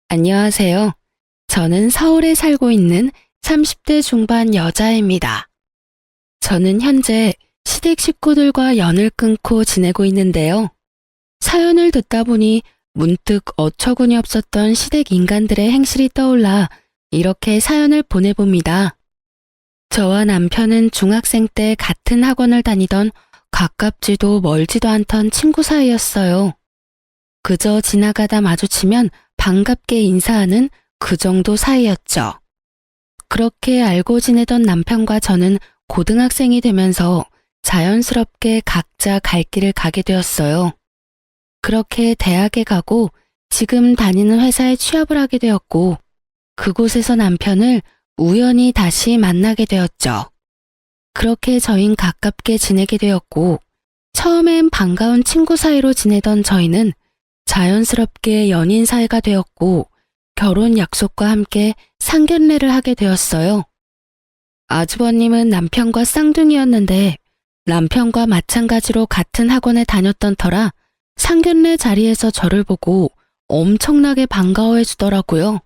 안녕하세요. 저는 서울에 살고 있는 30대 중반 여자입니다. 저는 현재 시댁 식구들과 연을 끊고 지내고 있는데요. 사연을 듣다 보니 문득 어처구니 없었던 시댁 인간들의 행실이 떠올라 이렇게 사연을 보내봅니다. 저와 남편은 중학생 때 같은 학원을 다니던 가깝지도 멀지도 않던 친구 사이였어요. 그저 지나가다 마주치면 반갑게 인사하는 그 정도 사이였죠. 그렇게 알고 지내던 남편과 저는 고등학생이 되면서 자연스럽게 각자 갈 길을 가게 되었어요. 그렇게 대학에 가고 지금 다니는 회사에 취업을 하게 되었고 그곳에서 남편을 우연히 다시 만나게 되었죠. 그렇게 저희는 가깝게 지내게 되었고 처음엔 반가운 친구 사이로 지내던 저희는 자연스럽게 연인 사이가 되었고 결혼 약속과 함께 상견례를 하게 되었어요. 아주버님은 남편과 쌍둥이였는데 남편과 마찬가지로 같은 학원에 다녔던 터라 상견례 자리에서 저를 보고 엄청나게 반가워해 주더라고요.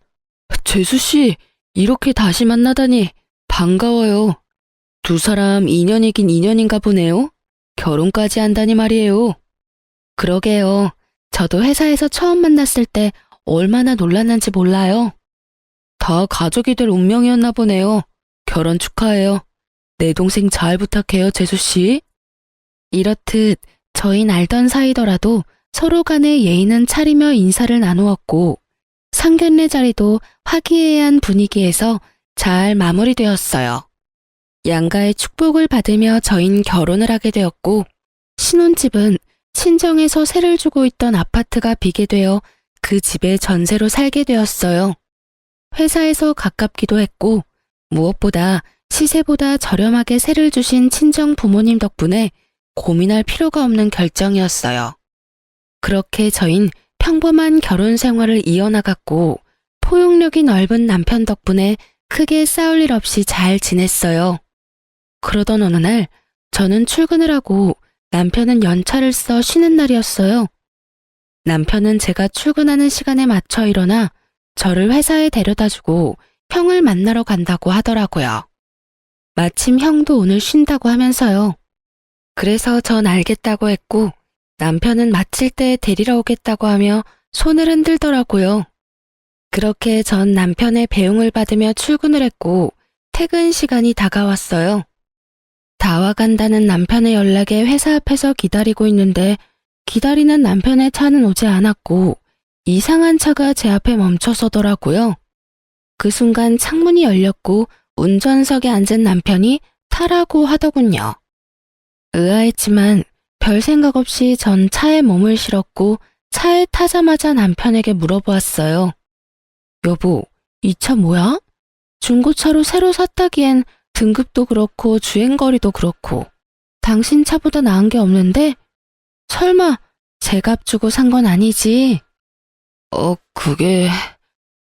재수씨, 이렇게 다시 만나다니 반가워요. 두 사람 인연이긴 인연인가 보네요. 결혼까지 한다니 말이에요. 그러게요. 저도 회사에서 처음 만났을 때 얼마나 놀랐는지 몰라요. 다 가족이 될 운명이었나 보네요. 결혼 축하해요. 내 동생 잘 부탁해요, 재수씨. 이렇듯 저희는 알던 사이더라도 서로 간의 예의는 차리며 인사를 나누었고 상견례 자리도 화기애애한 분위기에서 잘 마무리되었어요. 양가의 축복을 받으며 저희는 결혼을 하게 되었고 신혼집은 친정에서 세를 주고 있던 아파트가 비게 되어 그 집에 전세로 살게 되었어요. 회사에서 가깝기도 했고 무엇보다 시세보다 저렴하게 세를 주신 친정 부모님 덕분에 고민할 필요가 없는 결정이었어요. 그렇게 저흰 평범한 결혼 생활을 이어나갔고 포용력이 넓은 남편 덕분에 크게 싸울 일 없이 잘 지냈어요. 그러던 어느 날 저는 출근을 하고 남편은 연차를 써 쉬는 날이었어요. 남편은 제가 출근하는 시간에 맞춰 일어나 저를 회사에 데려다주고 형을 만나러 간다고 하더라고요. 마침 형도 오늘 쉰다고 하면서요. 그래서 전 알겠다고 했고 남편은 마칠 때 데리러 오겠다고 하며 손을 흔들더라고요. 그렇게 전 남편의 배웅을 받으며 출근을 했고 퇴근 시간이 다가왔어요. 다 와간다는 남편의 연락에 회사 앞에서 기다리고 있는데 기다리는 남편의 차는 오지 않았고 이상한 차가 제 앞에 멈춰서더라고요. 그 순간 창문이 열렸고 운전석에 앉은 남편이 타라고 하더군요. 의아했지만 별 생각 없이 전 차에 몸을 실었고 차에 타자마자 남편에게 물어보았어요. 여보, 이 차 뭐야? 중고차로 새로 샀다기엔 등급도 그렇고 주행거리도 그렇고 당신 차보다 나은 게 없는데? 설마 제 값 주고 산 건 아니지? 그게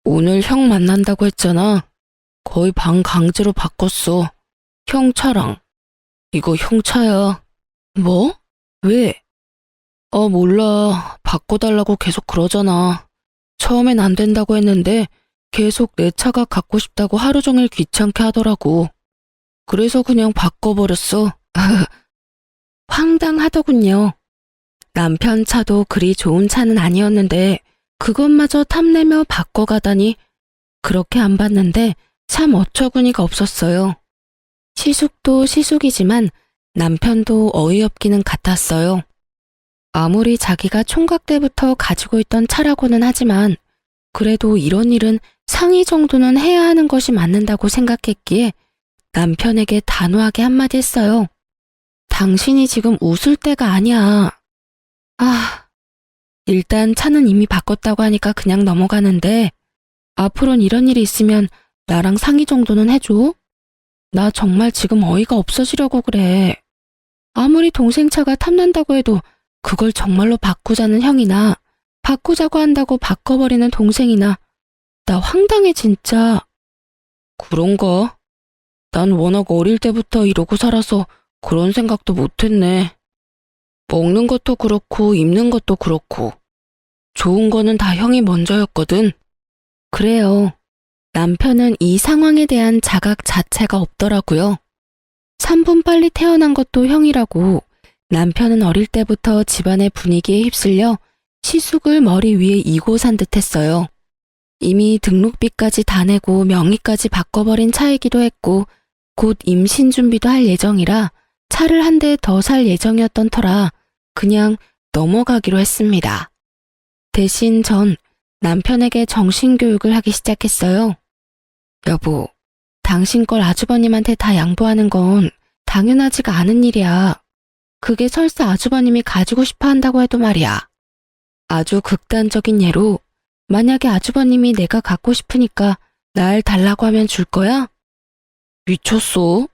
오늘 형 만난다고 했잖아. 거의 반 강제로 바꿨어. 형 차랑. 이거 형 차야. 뭐? 왜? 몰라. 바꿔달라고 계속 그러잖아. 처음엔 안 된다고 했는데 계속 내 차가 갖고 싶다고 하루 종일 귀찮게 하더라고. 그래서 그냥 바꿔버렸어. 황당하더군요. 남편 차도 그리 좋은 차는 아니었는데 그것마저 탐내며 바꿔가다니 그렇게 안 봤는데 참 어처구니가 없었어요. 시숙도 시숙이지만 남편도 어이없기는 같았어요. 아무리 자기가 총각 때부터 가지고 있던 차라고는 하지만 그래도 이런 일은 상의 정도는 해야 하는 것이 맞는다고 생각했기에 남편에게 단호하게 한마디 했어요. 당신이 지금 웃을 때가 아니야. 일단 차는 이미 바꿨다고 하니까 그냥 넘어가는데 앞으로는 이런 일이 있으면 나랑 상의 정도는 해줘. 나 정말 지금 어이가 없어지려고 그래. 아무리 동생 차가 탐난다고 해도 그걸 정말로 바꾸자는 형이나 바꾸자고 한다고 바꿔버리는 동생이나 나 황당해 진짜. 그런가? 난 워낙 어릴 때부터 이러고 살아서 그런 생각도 못했네. 먹는 것도 그렇고 입는 것도 그렇고 좋은 거는 다 형이 먼저였거든. 그래요. 남편은 이 상황에 대한 자각 자체가 없더라고요. 3분 빨리 태어난 것도 형이라고 남편은 어릴 때부터 집안의 분위기에 휩쓸려 시숙을 머리 위에 이고 산 듯했어요. 이미 등록비까지 다 내고 명의까지 바꿔버린 차이기도 했고 곧 임신 준비도 할 예정이라 차를 한 대 더 살 예정이었던 터라 그냥 넘어가기로 했습니다. 대신 전 남편에게 정신교육을 하기 시작했어요. 여보, 당신 걸 아주버님한테 다 양보하는 건 당연하지가 않은 일이야. 그게 설사 아주버님이 가지고 싶어 한다고 해도 말이야. 아주 극단적인 예로 만약에 아주버님이 내가 갖고 싶으니까 날 달라고 하면 줄 거야? 미쳤어?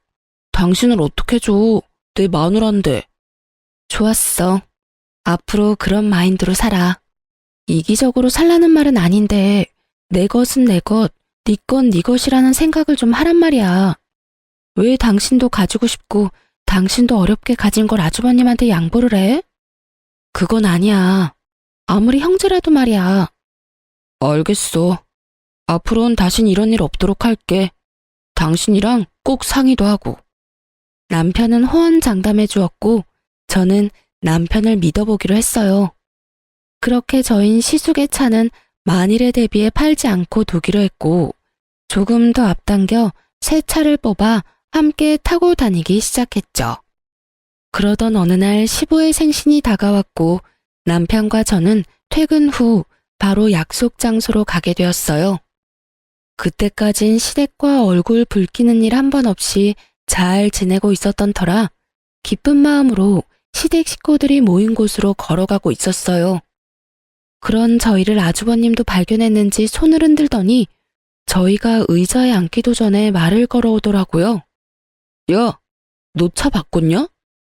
당신을 어떻게 줘? 내 마누란데. 좋았어. 앞으로 그런 마인드로 살아. 이기적으로 살라는 말은 아닌데 내 것은 내 것, 네 건 네 것이라는 생각을 좀 하란 말이야. 왜 당신도 가지고 싶고 당신도 어렵게 가진 걸 아주버님한테 양보를 해? 그건 아니야. 아무리 형제라도 말이야. 알겠어. 앞으로는 다신 이런 일 없도록 할게. 당신이랑 꼭 상의도 하고. 남편은 호언장담해 주었고 저는 남편을 믿어보기로 했어요. 그렇게 저인 시숙의 차는 만일에 대비해 팔지 않고 두기로 했고 조금 더 앞당겨 새 차를 뽑아 함께 타고 다니기 시작했죠. 그러던 어느 날 시부의 생신이 다가왔고 남편과 저는 퇴근 후 바로 약속 장소로 가게 되었어요. 그때까진 시댁과 얼굴 붉히는 일 한 번 없이 잘 지내고 있었던 터라 기쁜 마음으로 시댁 식구들이 모인 곳으로 걸어가고 있었어요. 그런 저희를 아주버님도 발견했는지 손을 흔들더니 저희가 의자에 앉기도 전에 말을 걸어오더라고요. 야, 너 차 바꿨냐?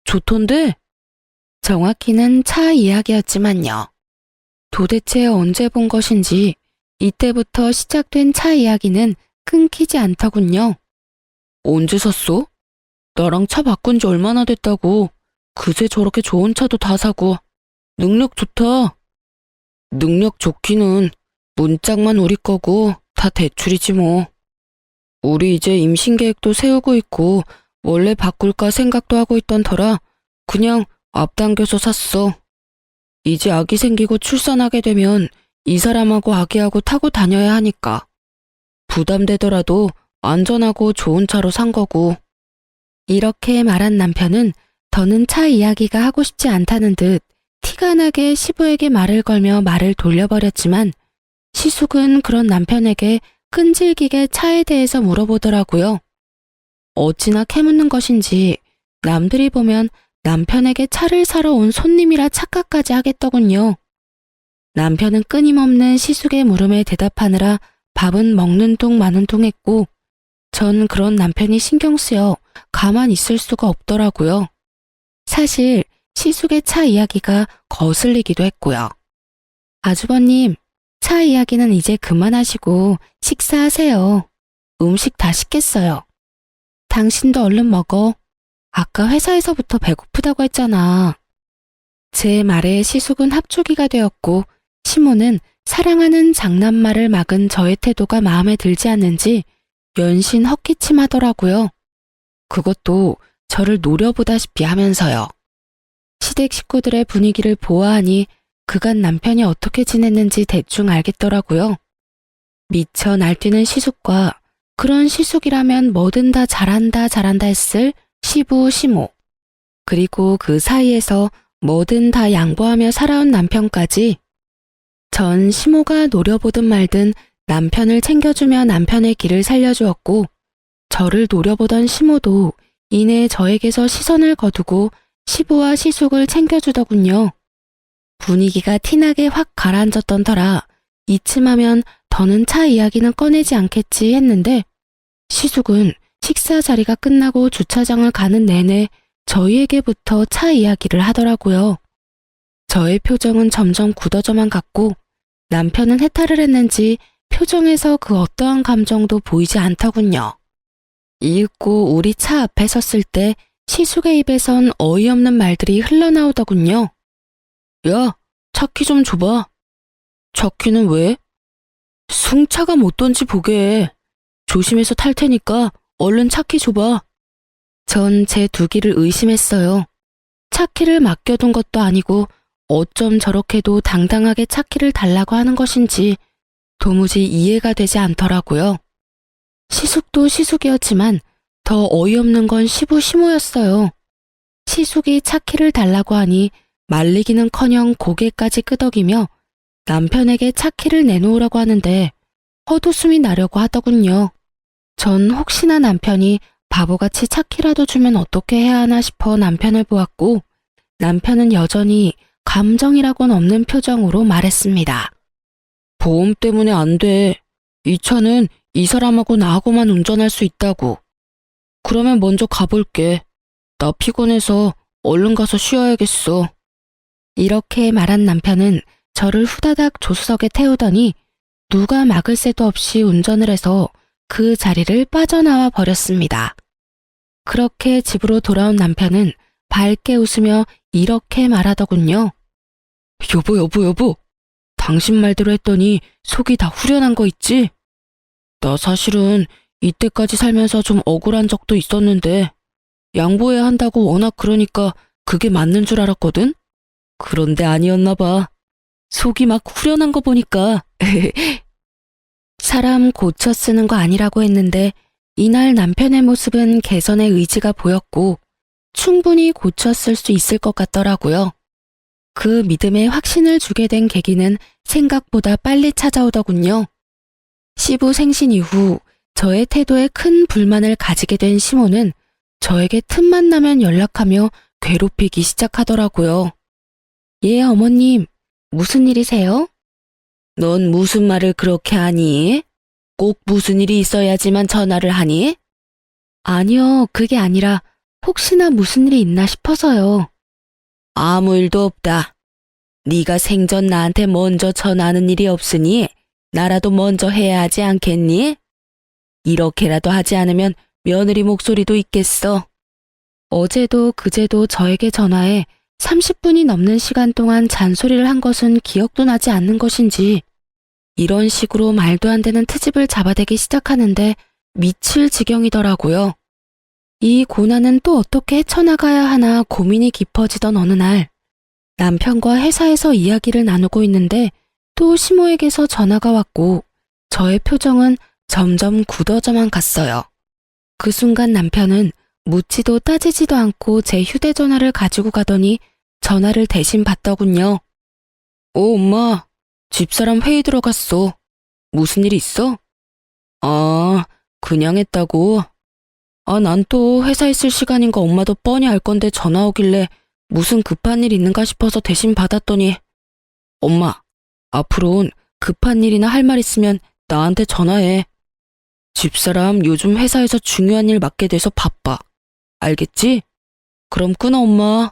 좋던데? 정확히는 차 이야기였지만요. 도대체 언제 본 것인지 이때부터 시작된 차 이야기는 끊기지 않더군요. 언제 샀어? 나랑 차 바꾼 지 얼마나 됐다고. 그새 저렇게 좋은 차도 다 사고. 능력 좋다. 능력 좋기는 문짝만 우리 거고 다 대출이지 뭐. 우리 이제 임신 계획도 세우고 있고 원래 바꿀까 생각도 하고 있던 터라 그냥 앞당겨서 샀어. 이제 아기 생기고 출산하게 되면 이 사람하고 아기하고 타고 다녀야 하니까. 부담되더라도 안전하고 좋은 차로 산 거고. 이렇게 말한 남편은 더는 차 이야기가 하고 싶지 않다는 듯 티가 나게 시부에게 말을 걸며 말을 돌려버렸지만 시숙은 그런 남편에게 끈질기게 차에 대해서 물어보더라고요. 어찌나 캐묻는 것인지 남들이 보면 남편에게 차를 사러 온 손님이라 착각까지 하겠더군요. 남편은 끊임없는 시숙의 물음에 대답하느라 밥은 먹는 둥 마는 둥 했고 전 그런 남편이 신경 쓰여 가만 있을 수가 없더라고요. 사실 시숙의 차 이야기가 거슬리기도 했고요. 아주버님, 차 이야기는 이제 그만하시고 식사하세요. 음식 다 식겠어요. 당신도 얼른 먹어. 아까 회사에서부터 배고프다고 했잖아. 제 말에 시숙은 합주기가 되었고 시모는 사랑하는 장난말을 막은 저의 태도가 마음에 들지 않는지 연신 헛기침하더라고요. 그것도 저를 노려보다시피 하면서요. 시댁 식구들의 분위기를 보아하니 그간 남편이 어떻게 지냈는지 대충 알겠더라고요. 미쳐 날뛰는 시숙과 그런 시숙이라면 뭐든 다 잘한다 했을 시부 시모, 그리고 그 사이에서 뭐든 다 양보하며 살아온 남편까지. 전 시모가 노려보든 말든 남편을 챙겨주며 남편의 길을 살려주었고 저를 노려보던 시모도 이내 저에게서 시선을 거두고 시부와 시숙을 챙겨주더군요. 분위기가 티나게 확 가라앉았던 터라 이쯤하면 더는 차 이야기는 꺼내지 않겠지 했는데 시숙은 식사 자리가 끝나고 주차장을 가는 내내 저희에게부터 차 이야기를 하더라고요. 저의 표정은 점점 굳어져만 갔고 남편은 해탈을 했는지 표정에서 그 어떠한 감정도 보이지 않더군요. 이윽고 우리 차 앞에 섰을 때 시숙의 입에선 어이없는 말들이 흘러나오더군요. 야, 차 키 좀 줘봐. 차 키는 왜? 승차감 어떤지 보게. 조심해서 탈 테니까 얼른 차키 줘봐. 전 제 두기를 의심했어요. 차키를 맡겨둔 것도 아니고 어쩜 저렇게도 당당하게 차키를 달라고 하는 것인지 도무지 이해가 되지 않더라고요. 시숙도 시숙이었지만 더 어이없는 건 시부시모였어요. 시숙이 차키를 달라고 하니 말리기는커녕 고개까지 끄덕이며 남편에게 차키를 내놓으라고 하는데 헛웃음이 나려고 하더군요. 전 혹시나 남편이 바보같이 차키라도 주면 어떻게 해야 하나 싶어 남편을 보았고 남편은 여전히 감정이라고는 없는 표정으로 말했습니다. 보험 때문에 안 돼. 이 차는 이 사람하고 나하고만 운전할 수 있다고. 그러면 먼저 가볼게. 나 피곤해서 얼른 가서 쉬어야겠어. 이렇게 말한 남편은 저를 후다닥 조수석에 태우더니 누가 막을 새도 없이 운전을 해서 그 자리를 빠져나와 버렸습니다. 그렇게 집으로 돌아온 남편은 밝게 웃으며 이렇게 말하더군요. 여보. 당신 말대로 했더니 속이 다 후련한 거 있지? 나 사실은 이때까지 살면서 좀 억울한 적도 있었는데 양보해야 한다고 워낙 그러니까 그게 맞는 줄 알았거든? 그런데 아니었나 봐. 속이 막 후련한 거 보니까. 사람 고쳐 쓰는 거 아니라고 했는데 이날 남편의 모습은 개선의 의지가 보였고 충분히 고쳐 쓸 수 있을 것 같더라고요. 그 믿음에 확신을 주게 된 계기는 생각보다 빨리 찾아오더군요. 시부 생신 이후 저의 태도에 큰 불만을 가지게 된 시모는 저에게 틈만 나면 연락하며 괴롭히기 시작하더라고요. 예, 어머님, 무슨 일이세요? 넌 무슨 말을 그렇게 하니? 꼭 무슨 일이 있어야지만 전화를 하니? 아니요, 그게 아니라 혹시나 무슨 일이 있나 싶어서요. 아무 일도 없다. 네가 생전 나한테 먼저 전화하는 일이 없으니 나라도 먼저 해야 하지 않겠니? 이렇게라도 하지 않으면 며느리 목소리도 있겠어. 어제도 그제도 저에게 전화해 30분이 넘는 시간 동안 잔소리를 한 것은 기억도 나지 않는 것인지 이런 식으로 말도 안 되는 트집을 잡아대기 시작하는데 미칠 지경이더라고요. 이 고난은 또 어떻게 헤쳐나가야 하나 고민이 깊어지던 어느 날 남편과 회사에서 이야기를 나누고 있는데 또 시모에게서 전화가 왔고 저의 표정은 점점 굳어져만 갔어요. 그 순간 남편은 묻지도 따지지도 않고 제 휴대전화를 가지고 가더니 전화를 대신 받더군요. 엄마, 집사람 회의 들어갔어. 무슨 일 있어? 아, 그냥 했다고? 난 또 회사 있을 시간인 거 엄마도 뻔히 알 건데 전화 오길래 무슨 급한 일 있는가 싶어서 대신 받았더니 엄마, 앞으로는 급한 일이나 할 말 있으면 나한테 전화해. 집사람 요즘 회사에서 중요한 일 맡게 돼서 바빠. 알겠지? 그럼 끊어, 엄마.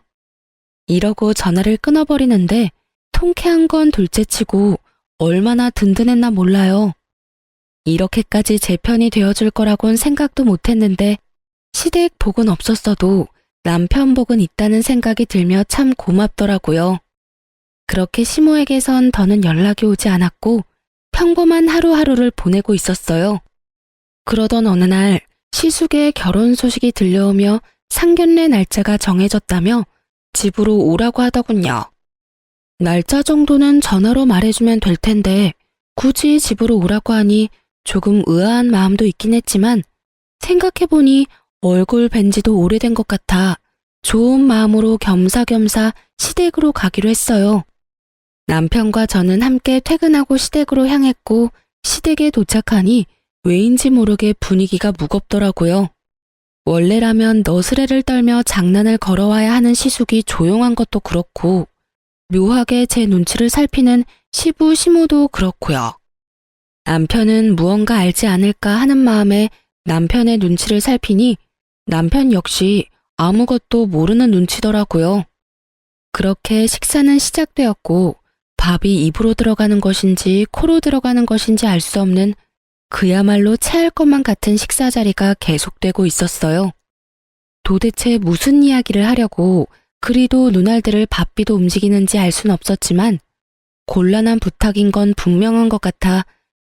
이러고 전화를 끊어버리는데 통쾌한 건 둘째치고 얼마나 든든했나 몰라요. 이렇게까지 제 편이 되어줄 거라곤 생각도 못했는데 시댁 복은 없었어도 남편 복은 있다는 생각이 들며 참 고맙더라고요. 그렇게 시모에게선 더는 연락이 오지 않았고 평범한 하루하루를 보내고 있었어요. 그러던 어느 날 시숙의 결혼 소식이 들려오며 상견례 날짜가 정해졌다며 집으로 오라고 하더군요. 날짜 정도는 전화로 말해주면 될 텐데 굳이 집으로 오라고 하니 조금 의아한 마음도 있긴 했지만 생각해보니 얼굴 뵌 지도 오래된 것 같아 좋은 마음으로 겸사겸사 시댁으로 가기로 했어요. 남편과 저는 함께 퇴근하고 시댁으로 향했고 시댁에 도착하니 왜인지 모르게 분위기가 무겁더라고요. 원래라면 너스레를 떨며 장난을 걸어와야 하는 시숙이 조용한 것도 그렇고 묘하게 제 눈치를 살피는 시부 시모도 그렇고요. 남편은 무언가 알지 않을까 하는 마음에 남편의 눈치를 살피니 남편 역시 아무것도 모르는 눈치더라고요. 그렇게 식사는 시작되었고 밥이 입으로 들어가는 것인지 코로 들어가는 것인지 알 수 없는 그야말로 체할 것만 같은 식사 자리가 계속되고 있었어요. 도대체 무슨 이야기를 하려고 그리도 눈알들을 바삐도 움직이는지 알 순 없었지만 곤란한 부탁인 건 분명한 것 같아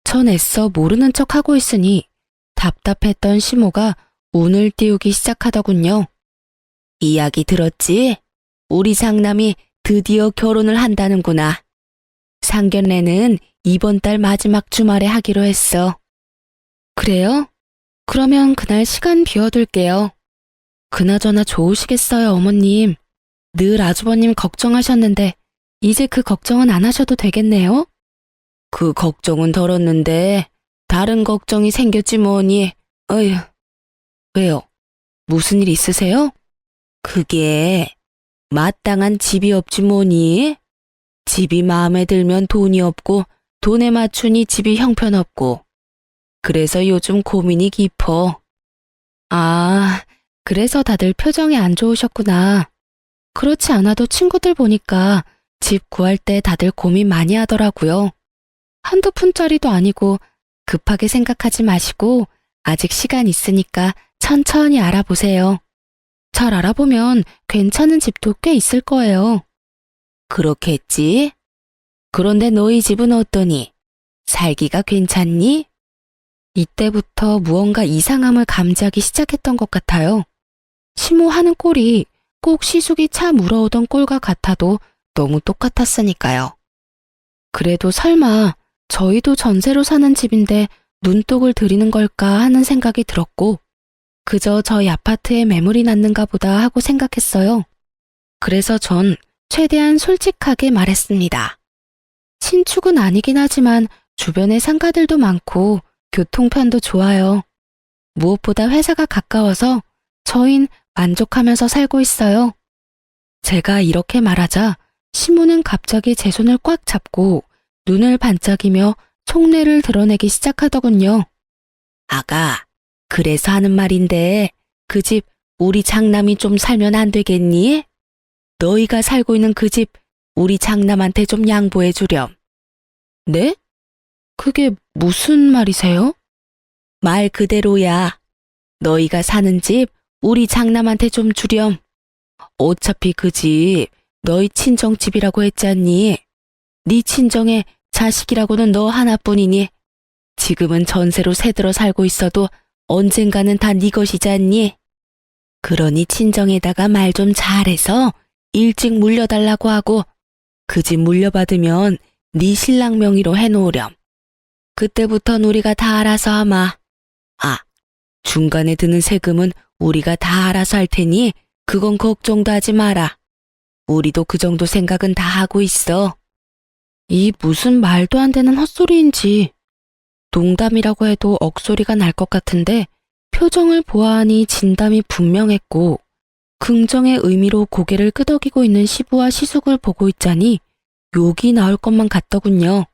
전 애써 모르는 척 하고 있으니 답답했던 시모가 운을 띄우기 시작하더군요. 이야기 들었지? 우리 장남이 드디어 결혼을 한다는구나. 상견례는 이번 달 마지막 주말에 하기로 했어. 그래요? 그러면 그날 시간 비워둘게요. 그나저나 좋으시겠어요, 어머님. 늘 아주버님 걱정하셨는데 이제 그 걱정은 안 하셔도 되겠네요? 그 걱정은 덜었는데 다른 걱정이 생겼지 뭐니. 어휴. 왜요? 무슨 일 있으세요? 그게 마땅한 집이 없지 뭐니? 집이 마음에 들면 돈이 없고 돈에 맞추니 집이 형편없고 그래서 요즘 고민이 깊어. 아, 그래서 다들 표정이 안 좋으셨구나. 그렇지 않아도 친구들 보니까 집 구할 때 다들 고민 많이 하더라고요. 한두 푼짜리도 아니고 급하게 생각하지 마시고 아직 시간 있으니까 천천히 알아보세요. 잘 알아보면 괜찮은 집도 꽤 있을 거예요. 그렇겠지? 그런데 너희 집은 어떠니? 살기가 괜찮니? 이때부터 무언가 이상함을 감지하기 시작했던 것 같아요. 시모하는 꼴이 꼭 시숙이 차 물어오던 꼴과 같아도 너무 똑같았으니까요. 그래도 설마 저희도 전세로 사는 집인데 눈독을 들이는 걸까 하는 생각이 들었고 그저 저희 아파트에 매물이 났는가 보다 하고 생각했어요. 그래서 전 최대한 솔직하게 말했습니다. 신축은 아니긴 하지만 주변에 상가들도 많고 교통편도 좋아요. 무엇보다 회사가 가까워서 저흰 만족하면서 살고 있어요. 제가 이렇게 말하자 시모는 갑자기 제 손을 꽉 잡고 눈을 반짝이며 속내를 드러내기 시작하더군요. 아가, 그래서 하는 말인데 그 집 우리 장남이 좀 살면 안 되겠니? 너희가 살고 있는 그 집 우리 장남한테 좀 양보해 주렴. 네? 그게 무슨 말이세요? 말 그대로야. 너희가 사는 집 우리 장남한테 좀 주렴. 어차피 그 집 너희 친정집이라고 했잖니. 네 친정의 자식이라고는 너 하나뿐이니 지금은 전세로 새들어 살고 있어도 언젠가는 다 네 것이잖니. 그러니 친정에다가 말 좀 잘해서 일찍 물려달라고 하고 그 집 물려받으면 네 신랑 명의로 해놓으렴. 그때부턴 우리가 다 알아서 하마. 아, 중간에 드는 세금은 우리가 다 알아서 할 테니 그건 걱정도 하지 마라. 우리도 그 정도 생각은 다 하고 있어. 이 무슨 말도 안 되는 헛소리인지. 농담이라고 해도 억소리가 날 것 같은데 표정을 보아하니 진담이 분명했고 긍정의 의미로 고개를 끄덕이고 있는 시부와 시숙을 보고 있자니 욕이 나올 것만 같더군요.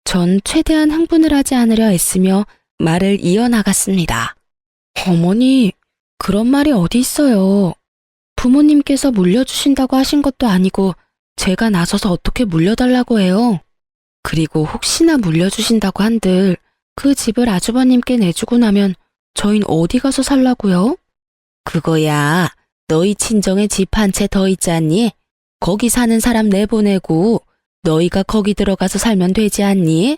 전 최대한 흥분을 하지 않으려 애쓰며 말을 이어나갔습니다. 어머니, 그런 말이 어디 있어요. 부모님께서 물려주신다고 하신 것도 아니고 제가 나서서 어떻게 물려달라고 해요. 그리고 혹시나 물려주신다고 한들 그 집을 아주버님께 내주고 나면 저흰 어디 가서 살라고요? 그거야 너희 친정에 집 한 채 더 있지 않니? 거기 사는 사람 내보내고 너희가 거기 들어가서 살면 되지 않니?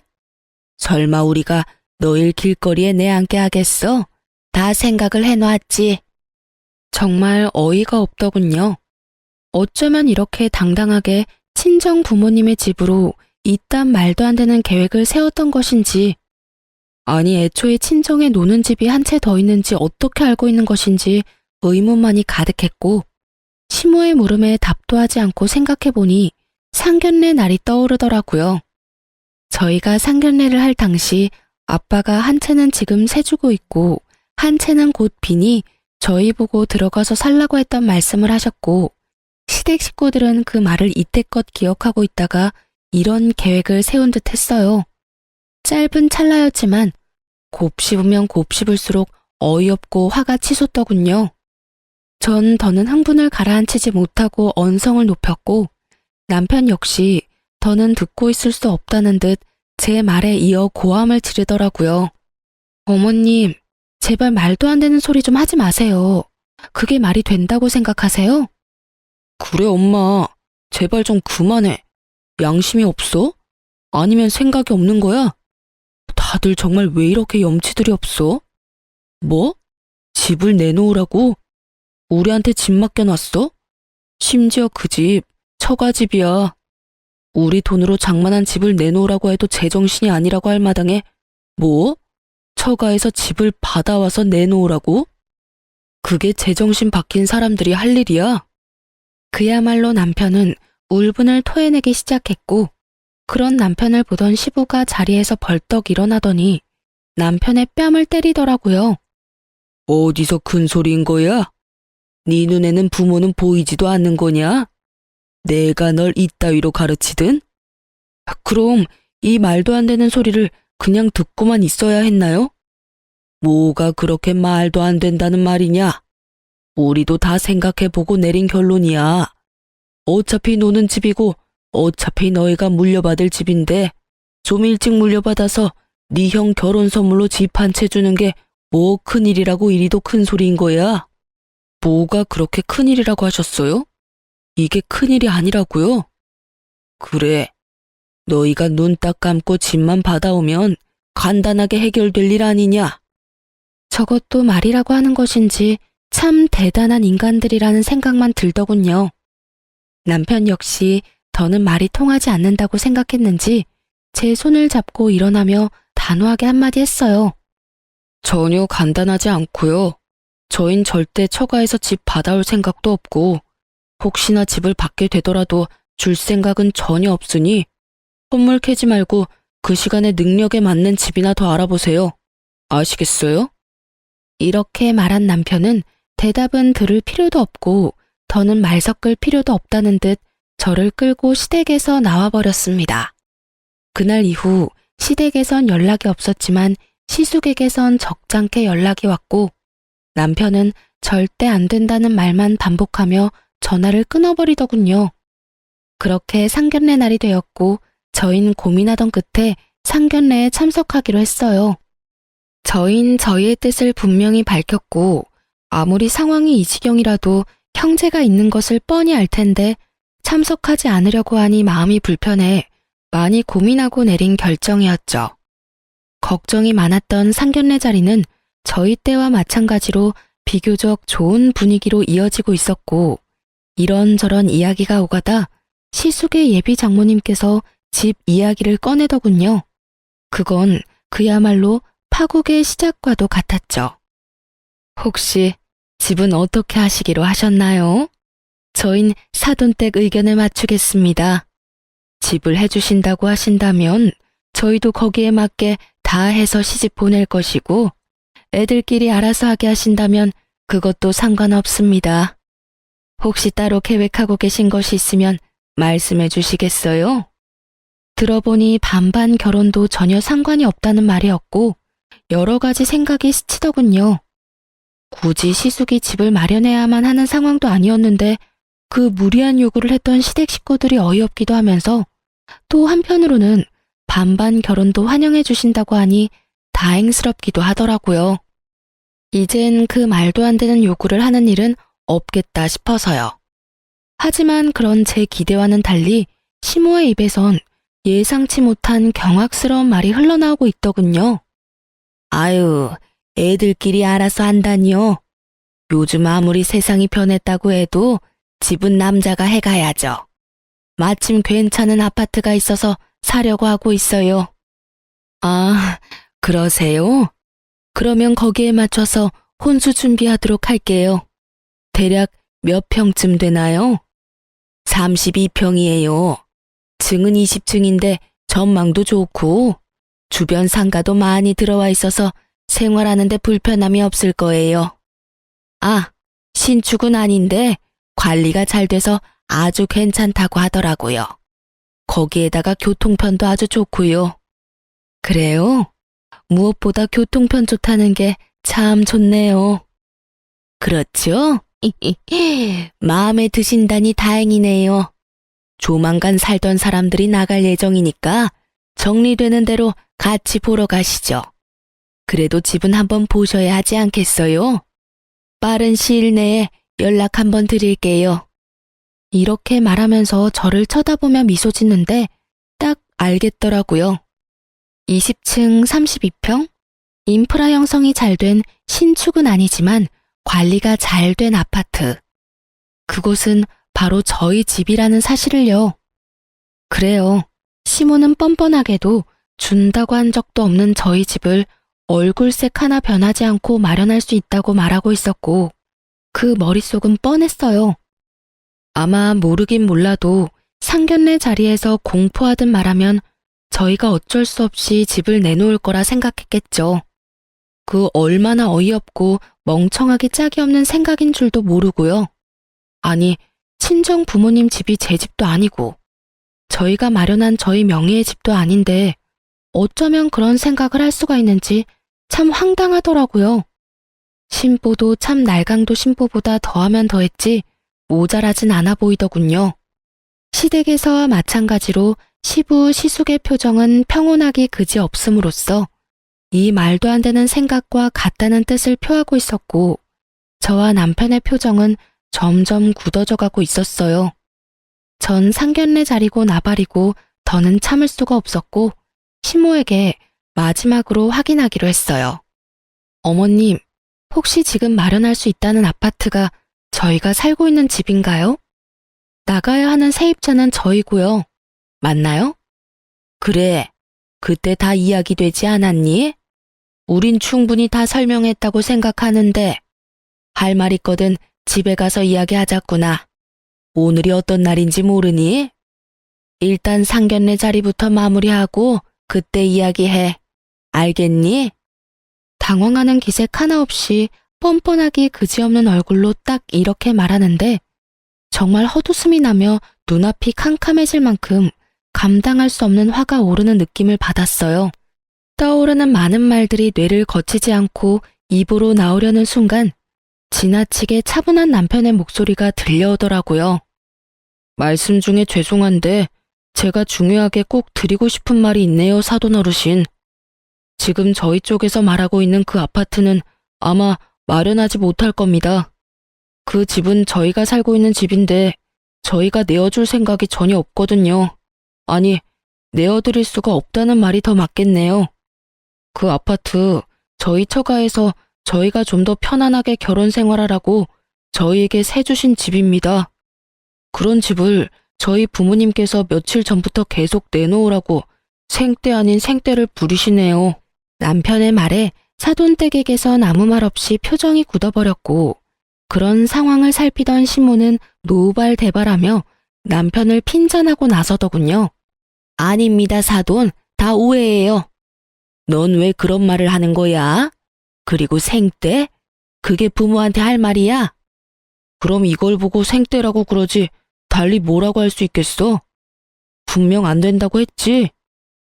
설마 우리가 너희 길거리에 내앉게 하겠어? 다 생각을 해놨지. 정말 어이가 없더군요. 어쩌면 이렇게 당당하게 친정 부모님의 집으로 이딴 말도 안 되는 계획을 세웠던 것인지, 아니 애초에 친정에 노는 집이 한 채 더 있는지 어떻게 알고 있는 것인지 의문만이 가득했고 시모의 물음에 답도 하지 않고 생각해보니 상견례 날이 떠오르더라고요. 저희가 상견례를 할 당시 아빠가 한 채는 지금 세주고 있고 한 채는 곧 비니 저희 보고 들어가서 살라고 했던 말씀을 하셨고 시댁 식구들은 그 말을 이때껏 기억하고 있다가 이런 계획을 세운 듯 했어요. 짧은 찰나였지만 곱씹으면 곱씹을수록 어이없고 화가 치솟더군요. 전 더는 흥분을 가라앉히지 못하고 언성을 높였고 남편 역시 더는 듣고 있을 수 없다는 듯 제 말에 이어 고함을 지르더라고요. 어머님, 제발 말도 안 되는 소리 좀 하지 마세요. 그게 말이 된다고 생각하세요? 그래 엄마, 제발 좀 그만해. 양심이 없어? 아니면 생각이 없는 거야? 다들 정말 왜 이렇게 염치들이 없어? 뭐? 집을 내놓으라고? 우리한테 집 맡겨놨어? 심지어 그 집, 처가집이야. 우리 돈으로 장만한 집을 내놓으라고 해도 제정신이 아니라고 할 마당에 뭐? 처가에서 집을 받아와서 내놓으라고? 그게 제정신 박힌 사람들이 할 일이야? 그야말로 남편은 울분을 토해내기 시작했고, 그런 남편을 보던 시부가 자리에서 벌떡 일어나더니 남편의 뺨을 때리더라고요. 어디서 큰 소리인 거야? 네 눈에는 부모는 보이지도 않는 거냐? 내가 널 이따위로 가르치든? 그럼 이 말도 안 되는 소리를 그냥 듣고만 있어야 했나요? 뭐가 그렇게 말도 안 된다는 말이냐? 우리도 다 생각해보고 내린 결론이야. 어차피 노는 집이고 어차피 너희가 물려받을 집인데 좀 일찍 물려받아서 네 형 결혼 선물로 집 한 채 주는 게 뭐 큰일이라고 이리도 큰 소리인 거야? 뭐가 그렇게 큰일이라고 하셨어요? 이게 큰일이 아니라고요? 그래. 너희가 눈 딱 감고 집만 받아오면 간단하게 해결될 일 아니냐? 저것도 말이라고 하는 것인지 참 대단한 인간들이라는 생각만 들더군요. 남편 역시 더는 말이 통하지 않는다고 생각했는지 제 손을 잡고 일어나며 단호하게 한마디 했어요. 전혀 간단하지 않고요. 저흰 절대 처가에서 집 받아올 생각도 없고 혹시나 집을 받게 되더라도 줄 생각은 전혀 없으니 선물 캐지 말고 그 시간에 능력에 맞는 집이나 더 알아보세요. 아시겠어요? 이렇게 말한 남편은 대답은 들을 필요도 없고 더는 말 섞을 필요도 없다는 듯 저를 끌고 시댁에서 나와버렸습니다. 그날 이후 시댁에선 연락이 없었지만 시숙에게선 적잖게 연락이 왔고 남편은 절대 안 된다는 말만 반복하며 전화를 끊어버리더군요. 그렇게 상견례 날이 되었고 저희는 고민하던 끝에 상견례에 참석하기로 했어요. 저희는 저희의 뜻을 분명히 밝혔고 아무리 상황이 이 지경이라도 형제가 있는 것을 뻔히 알 텐데 참석하지 않으려고 하니 마음이 불편해 많이 고민하고 내린 결정이었죠. 걱정이 많았던 상견례 자리는 저희 때와 마찬가지로 비교적 좋은 분위기로 이어지고 있었고 이런저런 이야기가 오가다 시숙의 예비 장모님께서 집 이야기를 꺼내더군요. 그건 그야말로 파국의 시작과도 같았죠. 혹시 집은 어떻게 하시기로 하셨나요? 저흰 사돈댁 의견에 맞추겠습니다. 집을 해주신다고 하신다면 저희도 거기에 맞게 다 해서 시집 보낼 것이고 애들끼리 알아서 하게 하신다면 그것도 상관없습니다. 혹시 따로 계획하고 계신 것이 있으면 말씀해 주시겠어요? 들어보니 반반 결혼도 전혀 상관이 없다는 말이었고 여러 가지 생각이 스치더군요. 굳이 시숙이 집을 마련해야만 하는 상황도 아니었는데 그 무리한 요구를 했던 시댁 식구들이 어이없기도 하면서 또 한편으로는 반반 결혼도 환영해 주신다고 하니 다행스럽기도 하더라고요. 이젠 그 말도 안 되는 요구를 하는 일은 없겠다 싶어서요. 하지만 그런 제 기대와는 달리 시모의 입에선 예상치 못한 경악스러운 말이 흘러나오고 있더군요. 아유, 애들끼리 알아서 한다니요. 요즘 아무리 세상이 변했다고 해도 집은 남자가 해가야죠. 마침 괜찮은 아파트가 있어서 사려고 하고 있어요. 아, 그러세요? 그러면 거기에 맞춰서 혼수 준비하도록 할게요. 대략 몇 평쯤 되나요? 32평이에요. 층은 20층인데 전망도 좋고 주변 상가도 많이 들어와 있어서 생활하는데 불편함이 없을 거예요. 아, 신축은 아닌데 관리가 잘 돼서 아주 괜찮다고 하더라고요. 거기에다가 교통편도 아주 좋고요. 그래요? 무엇보다 교통편 좋다는 게 참 좋네요. 그렇죠? 마음에 드신다니 다행이네요. 조만간 살던 사람들이 나갈 예정이니까 정리되는 대로 같이 보러 가시죠. 그래도 집은 한번 보셔야 하지 않겠어요? 빠른 시일 내에 연락 한번 드릴게요. 이렇게 말하면서 저를 쳐다보며 미소 짓는데 딱 알겠더라고요. 20층 32평? 인프라 형성이 잘 된 신축은 아니지만 관리가 잘 된 아파트. 그곳은 바로 저희 집이라는 사실을요. 그래요. 시모는 뻔뻔하게도 준다고 한 적도 없는 저희 집을 얼굴색 하나 변하지 않고 마련할 수 있다고 말하고 있었고, 그 머릿속은 뻔했어요. 아마 모르긴 몰라도 상견례 자리에서 공포하듯 말하면 저희가 어쩔 수 없이 집을 내놓을 거라 생각했겠죠. 그 얼마나 어이없고 멍청하게 짝이 없는 생각인 줄도 모르고요. 아니, 친정 부모님 집이 제 집도 아니고 저희가 마련한 저희 명의의 집도 아닌데 어쩌면 그런 생각을 할 수가 있는지 참 황당하더라고요. 심보도 참 날강도 심보보다 더하면 더했지 모자라진 않아 보이더군요. 시댁에서와 마찬가지로 시부 시숙의 표정은 평온하기 그지없음으로써 이 말도 안 되는 생각과 같다는 뜻을 표하고 있었고, 저와 남편의 표정은 점점 굳어져 가고 있었어요. 전 상견례 자리고 나발이고 더는 참을 수가 없었고 시모에게 마지막으로 확인하기로 했어요. 어머님, 혹시 지금 마련할 수 있다는 아파트가 저희가 살고 있는 집인가요? 나가야 하는 세입자는 저희고요. 맞나요? 그래, 그때 다 이야기되지 않았니? 우린 충분히 다 설명했다고 생각하는데 할 말 있거든 집에 가서 이야기하자꾸나. 오늘이 어떤 날인지 모르니? 일단 상견례 자리부터 마무리하고 그때 이야기해. 알겠니? 당황하는 기색 하나 없이 뻔뻔하기 그지없는 얼굴로 딱 이렇게 말하는데 정말 헛웃음이 나며 눈앞이 캄캄해질 만큼 감당할 수 없는 화가 오르는 느낌을 받았어요. 떠오르는 많은 말들이 뇌를 거치지 않고 입으로 나오려는 순간 지나치게 차분한 남편의 목소리가 들려오더라고요. 말씀 중에 죄송한데 제가 중요하게 꼭 드리고 싶은 말이 있네요, 사돈 어르신. 지금 저희 쪽에서 말하고 있는 그 아파트는 아마 마련하지 못할 겁니다. 그 집은 저희가 살고 있는 집인데 저희가 내어줄 생각이 전혀 없거든요. 아니, 내어드릴 수가 없다는 말이 더 맞겠네요. 그 아파트 저희 처가에서 저희가 좀 더 편안하게 결혼 생활하라고 저희에게 세주신 집입니다. 그런 집을 저희 부모님께서 며칠 전부터 계속 내놓으라고 생떼 아닌 생떼를 부리시네요. 남편의 말에 사돈댁에게선 아무 말 없이 표정이 굳어버렸고 그런 상황을 살피던 시모는 노발대발하며 남편을 핀잔하고 나서더군요. 아닙니다, 사돈. 다 오해예요. 넌 왜 그런 말을 하는 거야? 그리고 생떼? 그게 부모한테 할 말이야? 그럼 이걸 보고 생떼라고 그러지 달리 뭐라고 할 수 있겠어? 분명 안 된다고 했지.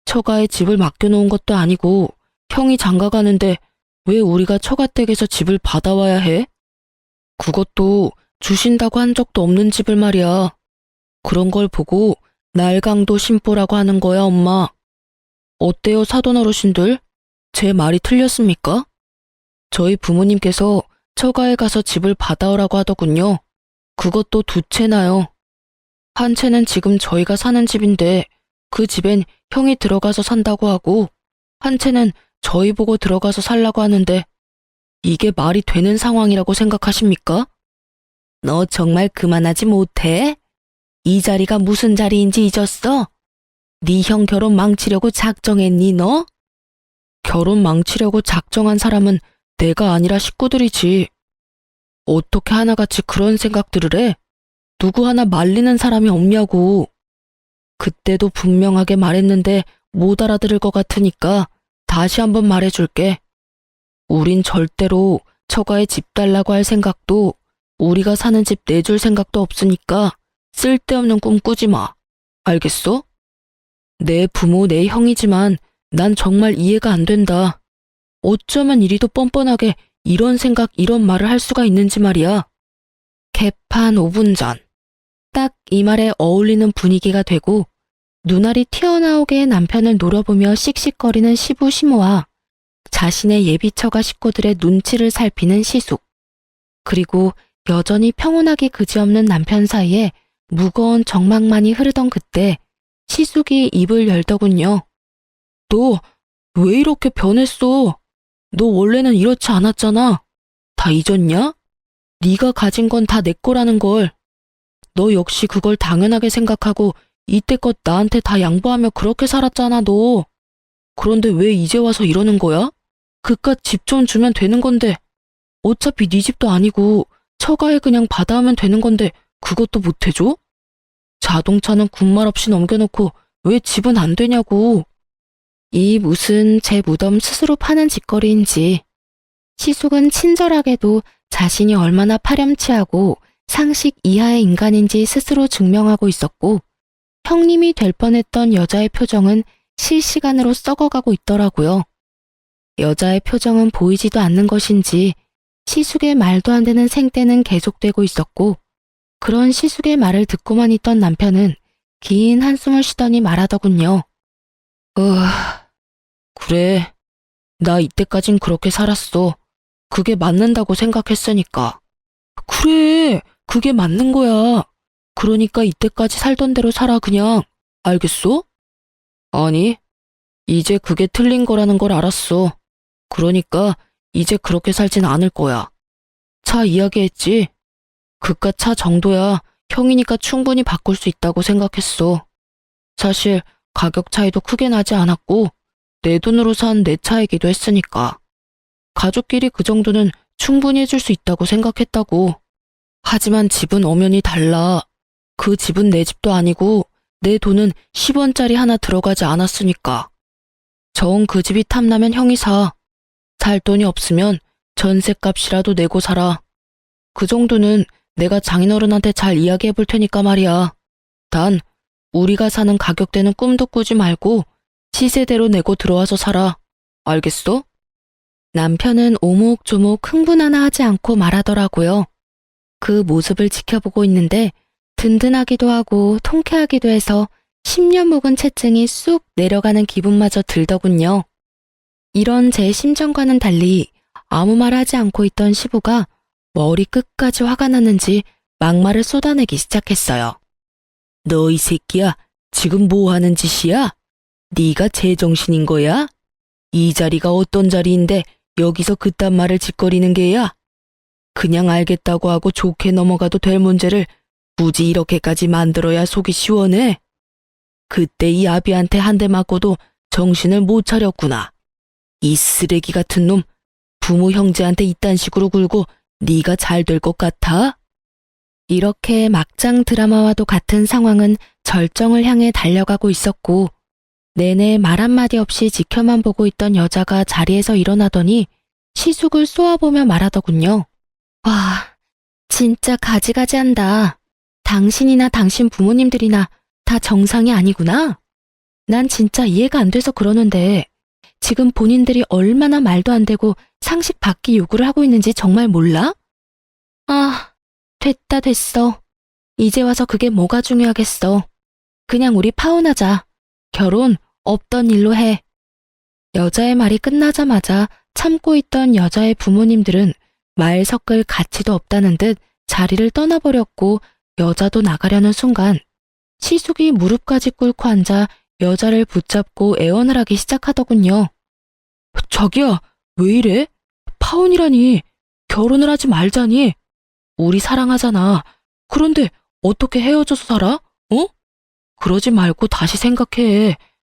처가에 집을 맡겨놓은 것도 아니고 형이 장가가는데 왜 우리가 처가댁에서 집을 받아와야 해? 그것도 주신다고 한 적도 없는 집을 말이야. 그런 걸 보고 날강도 심보라고 하는 거야, 엄마. 어때요, 사돈 어르신들? 제 말이 틀렸습니까? 저희 부모님께서 처가에 가서 집을 받아오라고 하더군요. 그것도 두 채나요. 한 채는 지금 저희가 사는 집인데 그 집엔 형이 들어가서 산다고 하고 한 채는 저희 보고 들어가서 살라고 하는데 이게 말이 되는 상황이라고 생각하십니까? 너 정말 그만하지 못해? 이 자리가 무슨 자리인지 잊었어? 네 형 결혼 망치려고 작정했니 너? 결혼 망치려고 작정한 사람은 내가 아니라 식구들이지. 어떻게 하나같이 그런 생각들을 해? 누구 하나 말리는 사람이 없냐고. 그때도 분명하게 말했는데 못 알아들을 것 같으니까 다시 한번 말해줄게. 우린 절대로 처가에 집 달라고 할 생각도 우리가 사는 집 내줄 생각도 없으니까 쓸데없는 꿈 꾸지 마. 알겠어? 내 부모, 내 형이지만 난 정말 이해가 안 된다. 어쩌면 이리도 뻔뻔하게 이런 생각, 이런 말을 할 수가 있는지 말이야. 개판 5분 전. 딱 이 말에 어울리는 분위기가 되고 눈알이 튀어나오게 남편을 노려보며 씩씩거리는 시부 시모와 자신의 예비처가 식구들의 눈치를 살피는 시숙. 그리고 여전히 평온하기 그지없는 남편 사이에 무거운 정막만이 흐르던 그때 시숙이 입을 열더군요. 왜 이렇게 변했어? 너 원래는 이렇지 않았잖아. 다 잊었냐? 네가 가진 건 다 내 거라는 걸. 너 역시 그걸 당연하게 생각하고 이때껏 나한테 다 양보하며 그렇게 살았잖아, 너. 그런데 왜 이제 와서 이러는 거야? 그깟 집 좀 주면 되는 건데. 어차피 네 집도 아니고 처가에 그냥 받아오면 되는 건데 그것도 못 해줘? 자동차는 군말 없이 넘겨놓고 왜 집은 안 되냐고. 이 무슨 제 무덤 스스로 파는 짓거리인지. 시숙은 친절하게도 자신이 얼마나 파렴치하고 상식 이하의 인간인지 스스로 증명하고 있었고, 형님이 될 뻔했던 여자의 표정은 실시간으로 썩어가고 있더라고요. 여자의 표정은 보이지도 않는 것인지 시숙의 말도 안 되는 생떼는 계속되고 있었고, 그런 시숙의 말을 듣고만 있던 남편은 긴 한숨을 쉬더니 말하더군요. 그래. 나 이때까진 그렇게 살았어. 그게 맞는다고 생각했으니까. 그래, 그게 맞는 거야. 그러니까 이때까지 살던 대로 살아, 그냥. 알겠어? 아니, 이제 그게 틀린 거라는 걸 알았어. 그러니까 이제 그렇게 살진 않을 거야. 차 이야기했지? 그깟 차 정도야 형이니까 충분히 바꿀 수 있다고 생각했어. 사실 가격 차이도 크게 나지 않았고 내 돈으로 산 내 차이기도 했으니까. 가족끼리 그 정도는 충분히 해줄 수 있다고 생각했다고. 하지만 집은 엄연히 달라. 그 집은 내 집도 아니고 내 돈은 10원짜리 하나 들어가지 않았으니까. 정 그 집이 탐나면 형이 사. 살 돈이 없으면 전셋값이라도 내고 살아. 그 정도는 내가 장인어른한테 잘 이야기해 볼 테니까 말이야. 단 우리가 사는 가격대는 꿈도 꾸지 말고 시세대로 내고 들어와서 살아. 알겠어? 남편은 오목조목 흥분 하나 하지 않고 말하더라고요. 그 모습을 지켜보고 있는데 든든하기도 하고 통쾌하기도 해서 10년 묵은 채증이 쑥 내려가는 기분마저 들더군요. 이런 제 심정과는 달리 아무 말 하지 않고 있던 시부가 머리 끝까지 화가 났는지 막말을 쏟아내기 시작했어요. 너 이 새끼야, 지금 뭐 하는 짓이야? 네가 제정신인 거야? 이 자리가 어떤 자리인데 여기서 그딴 말을 짓거리는 게야? 그냥 알겠다고 하고 좋게 넘어가도 될 문제를 굳이 이렇게까지 만들어야 속이 시원해? 그때 이 아비한테 한 대 맞고도 정신을 못 차렸구나. 이 쓰레기 같은 놈, 부모 형제한테 이딴 식으로 굴고 네가 잘 될 것 같아? 이렇게 막장 드라마와도 같은 상황은 절정을 향해 달려가고 있었고, 내내 말 한마디 없이 지켜만 보고 있던 여자가 자리에서 일어나더니 시숙을 쏘아보며 말하더군요. 와, 진짜 가지가지한다. 당신이나 당신 부모님들이나 다 정상이 아니구나. 난 진짜 이해가 안 돼서 그러는데 지금 본인들이 얼마나 말도 안 되고 상식 밖의 요구를 하고 있는지 정말 몰라? 아, 됐어. 이제 와서 그게 뭐가 중요하겠어. 그냥 우리 파혼하자. 결혼 없던 일로 해. 여자의 말이 끝나자마자 참고 있던 여자의 부모님들은 말 섞을 가치도 없다는 듯 자리를 떠나버렸고 여자도 나가려는 순간 시숙이 무릎까지 꿇고 앉아 여자를 붙잡고 애원을 하기 시작하더군요. 자기야, 왜 이래? 파혼이라니. 결혼을 하지 말자니. 우리 사랑하잖아. 그런데 어떻게 헤어져서 살아? 어? 그러지 말고 다시 생각해.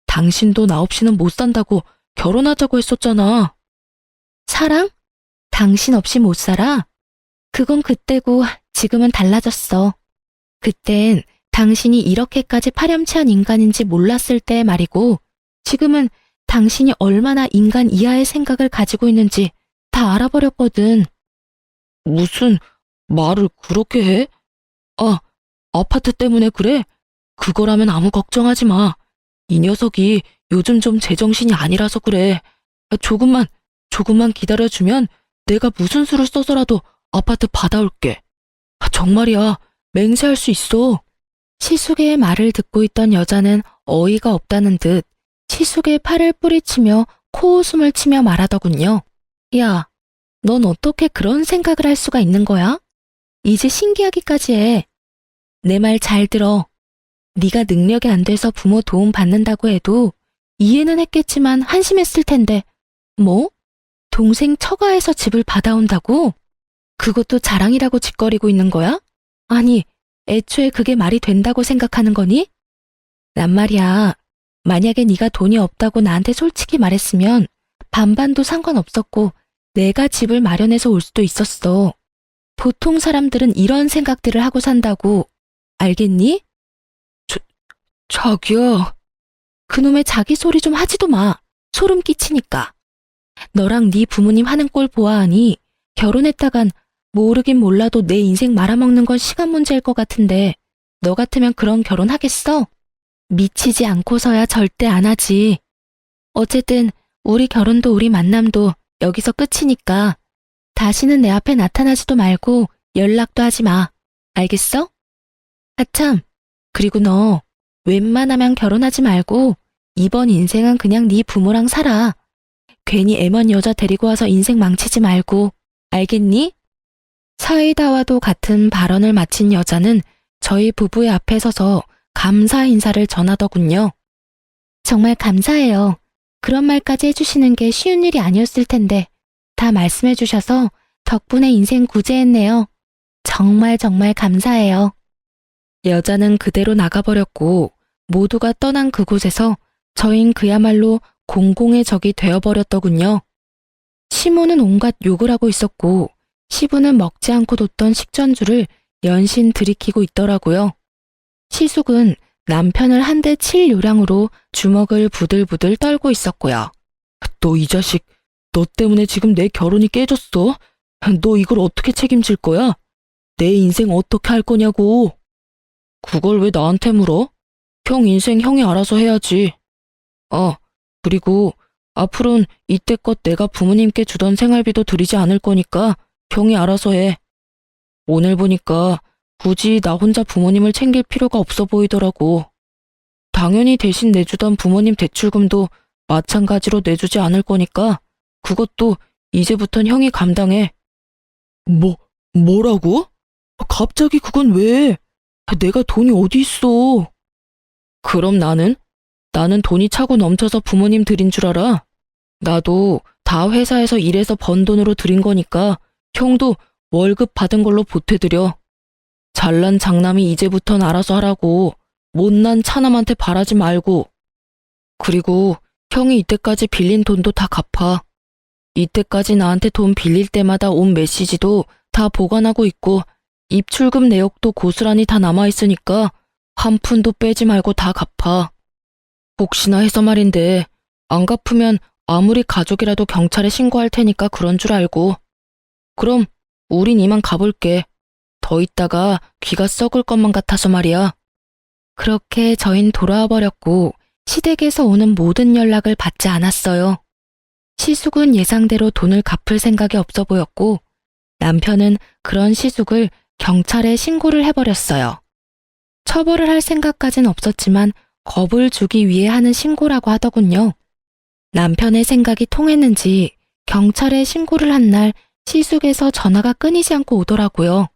당신도 나 없이는 못 산다고 결혼하자고 했었잖아. 사랑? 당신 없이 못 살아? 그건 그때고 지금은 달라졌어. 그땐 당신이 이렇게까지 파렴치한 인간인지 몰랐을 때 말이고, 지금은 당신이 얼마나 인간 이하의 생각을 가지고 있는지 다 알아버렸거든. 무슨 말을 그렇게 해? 아, 아파트 때문에 그래? 그거라면 아무 걱정하지 마. 이 녀석이 요즘 좀 제정신이 아니라서 그래. 조금만 기다려주면 내가 무슨 수를 써서라도 아파트 받아올게. 정말이야, 맹세할 수 있어. 시숙의 말을 듣고 있던 여자는 어이가 없다는 듯 시숙의 팔을 뿌리치며 코웃음을 치며 말하더군요. 야, 넌 어떻게 그런 생각을 할 수가 있는 거야? 이제 신기하기까지 해. 내 말 잘 들어. 네가 능력이 안 돼서 부모 도움 받는다고 해도 이해는 했겠지만 한심했을 텐데. 뭐? 동생 처가에서 집을 받아온다고? 그것도 자랑이라고 짓거리고 있는 거야? 아니, 애초에 그게 말이 된다고 생각하는 거니? 난 말이야, 만약에 네가 돈이 없다고 나한테 솔직히 말했으면 반반도 상관없었고 내가 집을 마련해서 올 수도 있었어. 보통 사람들은 이런 생각들을 하고 산다고. 알겠니? 자기야. 그놈의 자기 소리 좀 하지도 마. 소름 끼치니까. 너랑 네 부모님 하는 꼴 보아하니 결혼했다간 모르긴 몰라도 내 인생 말아먹는 건 시간 문제일 것 같은데 너 같으면 그런 결혼 하겠어? 미치지 않고서야 절대 안 하지. 어쨌든 우리 결혼도 우리 만남도 여기서 끝이니까 다시는 내 앞에 나타나지도 말고 연락도 하지 마. 알겠어? 아참, 그리고 너 웬만하면 결혼하지 말고 이번 인생은 그냥 네 부모랑 살아. 괜히 애먼 여자 데리고 와서 인생 망치지 말고. 알겠니? 사이다와도 같은 발언을 마친 여자는 저희 부부의 앞에 서서 감사 인사를 전하더군요. 정말 감사해요. 그런 말까지 해주시는 게 쉬운 일이 아니었을 텐데 다 말씀해 주셔서 덕분에 인생 구제했네요. 정말 정말 감사해요. 여자는 그대로 나가버렸고 모두가 떠난 그곳에서 저흰 그야말로 공공의 적이 되어버렸더군요. 시모는 온갖 욕을 하고 있었고 시부는 먹지 않고 뒀던 식전주를 연신 들이키고 있더라고요. 시숙은 남편을 한 대 칠 요량으로 주먹을 부들부들 떨고 있었고요. 너 이 자식, 너 때문에 지금 내 결혼이 깨졌어? 너 이걸 어떻게 책임질 거야? 내 인생 어떻게 할 거냐고. 그걸 왜 나한테 물어? 형 인생 형이 알아서 해야지. 그리고 앞으로는 이때껏 내가 부모님께 주던 생활비도 드리지 않을 거니까 형이 알아서 해. 오늘 보니까 굳이 나 혼자 부모님을 챙길 필요가 없어 보이더라고. 당연히 대신 내주던 부모님 대출금도 마찬가지로 내주지 않을 거니까 그것도 이제부턴 형이 감당해. 뭐라고? 갑자기 그건 왜? 내가 돈이 어디 있어? 그럼 나는 돈이 차고 넘쳐서 부모님 드린 줄 알아? 나도 다 회사에서 일해서 번 돈으로 드린 거니까 형도 월급 받은 걸로 보태드려. 잘난 장남이 이제부턴 알아서 하라고. 못난 차남한테 바라지 말고. 그리고 형이 이때까지 빌린 돈도 다 갚아. 이때까지 나한테 돈 빌릴 때마다 온 메시지도 다 보관하고 있고 입출금 내역도 고스란히 다 남아있으니까 한 푼도 빼지 말고 다 갚아. 혹시나 해서 말인데 안 갚으면 아무리 가족이라도 경찰에 신고할 테니까 그런 줄 알고. 그럼 우린 이만 가볼게. 더 있다가 귀가 썩을 것만 같아서 말이야. 그렇게 저흰 돌아와 버렸고 시댁에서 오는 모든 연락을 받지 않았어요. 시숙은 예상대로 돈을 갚을 생각이 없어 보였고 남편은 그런 시숙을 경찰에 신고를 해버렸어요. 처벌을 할 생각까진 없었지만 겁을 주기 위해 하는 신고라고 하더군요. 남편의 생각이 통했는지 경찰에 신고를 한 날 시숙에서 전화가 끊이지 않고 오더라고요.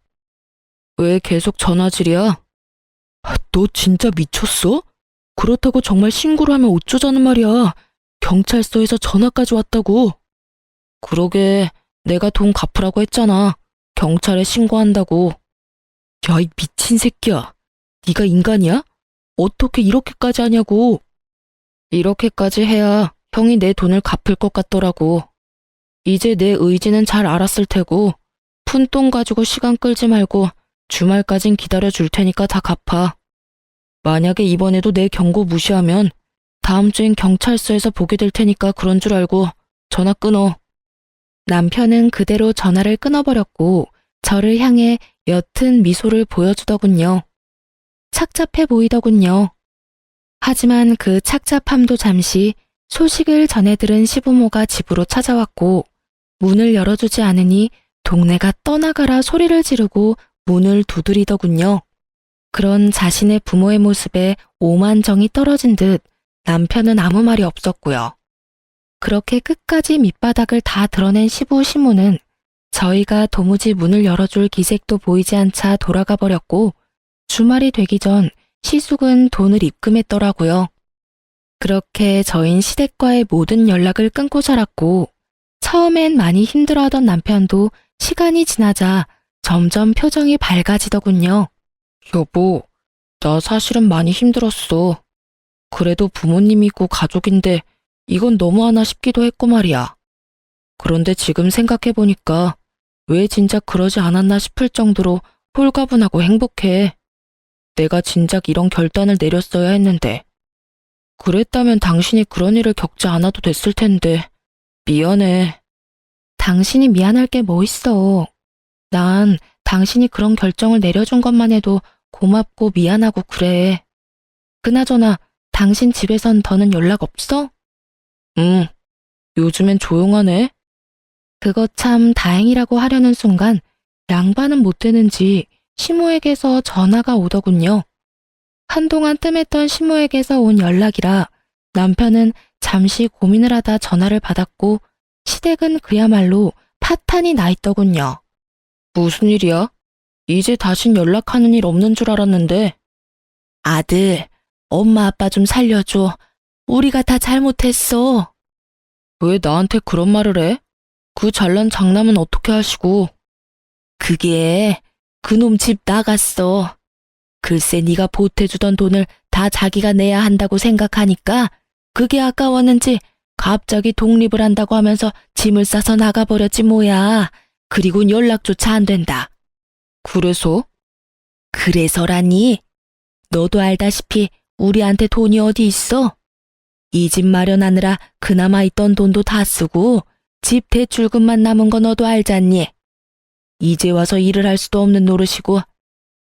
왜 계속 전화질이야? 너 진짜 미쳤어? 그렇다고 정말 신고를 하면 어쩌자는 말이야. 경찰서에서 전화까지 왔다고. 그러게, 내가 돈 갚으라고 했잖아. 경찰에 신고한다고. 야, 이 미친 새끼야. 네가 인간이야? 어떻게 이렇게까지 하냐고. 이렇게까지 해야 형이 내 돈을 갚을 것 같더라고. 이제 내 의지는 잘 알았을 테고 푼돈 가지고 시간 끌지 말고 주말까진 기다려줄 테니까 다 갚아. 만약에 이번에도 내 경고 무시하면 다음 주엔 경찰서에서 보게 될 테니까 그런 줄 알고 전화 끊어. 남편은 그대로 전화를 끊어버렸고 저를 향해 옅은 미소를 보여주더군요. 착잡해 보이더군요. 하지만 그 착잡함도 잠시 소식을 전해 들은 시부모가 집으로 찾아왔고 문을 열어주지 않으니 동네가 떠나가라 소리를 지르고 문을 두드리더군요. 그런 자신의 부모의 모습에 오만정이 떨어진 듯 남편은 아무 말이 없었고요. 그렇게 끝까지 밑바닥을 다 드러낸 시부 시모는 저희가 도무지 문을 열어줄 기색도 보이지 않자 돌아가 버렸고 주말이 되기 전 시숙은 돈을 입금했더라고요. 그렇게 저흰 시댁과의 모든 연락을 끊고 살았고, 처음엔 많이 힘들어하던 남편도 시간이 지나자 점점 표정이 밝아지더군요. 여보, 나 사실은 많이 힘들었어. 그래도 부모님이고 가족인데 이건 너무하나 싶기도 했고 말이야. 그런데 지금 생각해보니까 왜 진작 그러지 않았나 싶을 정도로 홀가분하고 행복해. 내가 진작 이런 결단을 내렸어야 했는데. 그랬다면 당신이 그런 일을 겪지 않아도 됐을 텐데. 미안해. 당신이 미안할 게 뭐 있어. 난 당신이 그런 결정을 내려준 것만 해도 고맙고 미안하고 그래. 그나저나 당신 집에선 더는 연락 없어? 응, 요즘엔 조용하네. 그거 참 다행이라고 하려는 순간 양반은 못 되는지 시모에게서 전화가 오더군요. 한동안 뜸했던 시모에게서 온 연락이라 남편은 잠시 고민을 하다 전화를 받았고 시댁은 그야말로 파탄이 나 있더군요. 무슨 일이야? 이제 다신 연락하는 일 없는 줄 알았는데. 아들, 엄마 아빠 좀 살려줘. 우리가 다 잘못했어. 왜 나한테 그런 말을 해? 그 잘난 장남은 어떻게 하시고? 그게 그놈 집 나갔어. 글쎄 네가 보태주던 돈을 다 자기가 내야 한다고 생각하니까 그게 아까웠는지 갑자기 독립을 한다고 하면서 짐을 싸서 나가버렸지 뭐야. 그리고 연락조차 안 된다. 그래서? 그래서라니? 너도 알다시피 우리한테 돈이 어디 있어? 이 집 마련하느라 그나마 있던 돈도 다 쓰고 집 대출금만 남은 거 너도 알잖니? 이제 와서 일을 할 수도 없는 노릇이고.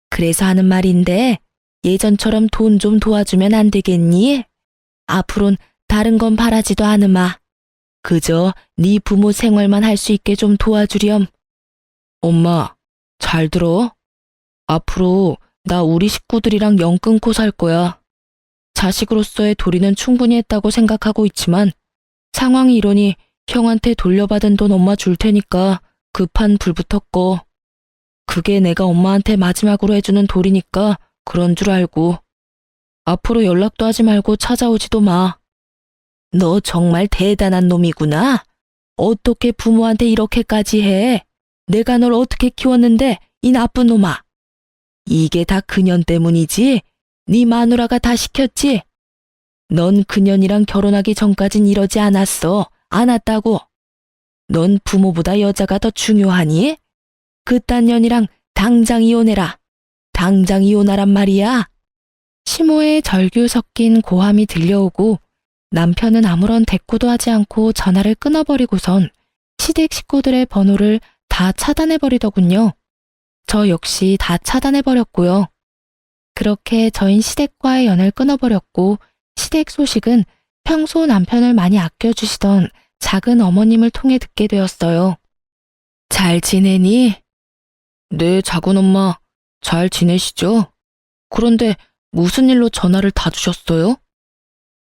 그래서 하는 말인데 예전처럼 돈 좀 도와주면 안 되겠니? 앞으론 다른 건 바라지도 않으마. 그저 네 부모 생활만 할 수 있게 좀 도와주렴. 엄마, 잘 들어. 앞으로 나 우리 식구들이랑 연 끊고 살 거야. 자식으로서의 도리는 충분히 했다고 생각하고 있지만 상황이 이러니 형한테 돌려받은 돈 엄마 줄 테니까 급한 불부터 꺼. 그게 내가 엄마한테 마지막으로 해주는 도리니까 그런 줄 알고. 앞으로 연락도 하지 말고 찾아오지도 마. 너 정말 대단한 놈이구나. 어떻게 부모한테 이렇게까지 해? 내가 널 어떻게 키웠는데 이 나쁜 놈아. 이게 다 그년 때문이지? 네 마누라가 다 시켰지? 넌 그년이랑 결혼하기 전까진 이러지 않았어. 않았다고. 넌 부모보다 여자가 더 중요하니? 그딴 년이랑 당장 이혼해라. 당장 이혼하란 말이야. 시모의 절규 섞인 고함이 들려오고 남편은 아무런 대꾸도 하지 않고 전화를 끊어버리고선 시댁 식구들의 번호를 다 차단해버리더군요. 저 역시 다 차단해버렸고요. 그렇게 저흰 시댁과의 연을 끊어버렸고 시댁 소식은 평소 남편을 많이 아껴주시던 작은 어머님을 통해 듣게 되었어요. 잘 지내니? 네, 작은 엄마, 잘 지내시죠? 그런데 무슨 일로 전화를 다 주셨어요?